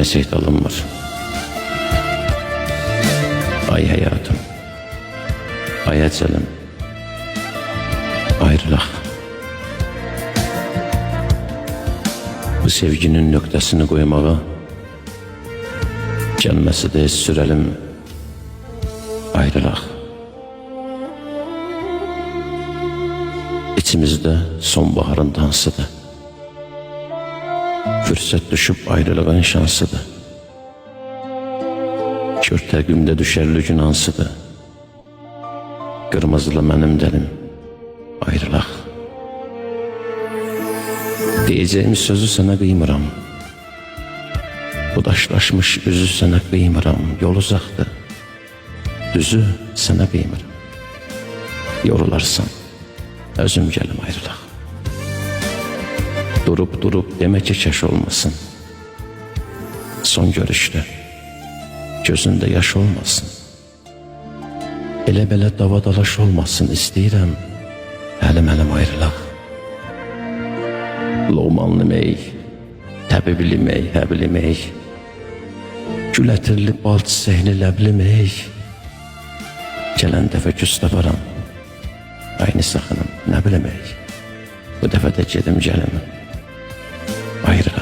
dinləsək də alınmır. Ay həyatım, ay əcəlim, ayrılaq. Bu sevginin nöqtəsini qoymağa gəlməsi də sürəlim, ayrılaq. İçimizdə sonbaharın dansıdır. Fürsət düşüb ayrılığın şansıdır. Kör təqvimdə düşərli gün hansıdır. Qırmızılı mənim dəlim, ayrılaq. Deyəcəyim sözü sənə qıymıram. Bu daşlaşmış üzü sənə qıymıram. Yol uzaqdır, düzü sənə qıymıram. Yorularsan, özüm gəlim ayrılaq. Durup demə ki kəş olmasın. Son görüşdə gözündə yaş olmasın. Elə-belə davadalaş olmasın istəyirəm. Əlim ayrılaq. Loğmanlı mey, təbibli mey, həbli mey, gül ətirli bal çiçəkli ləbli mey. Gələn dəfə küstəvaram, aynı saxınım, nə biləmək. Bu dəfə də gedim gəlim, ayrı.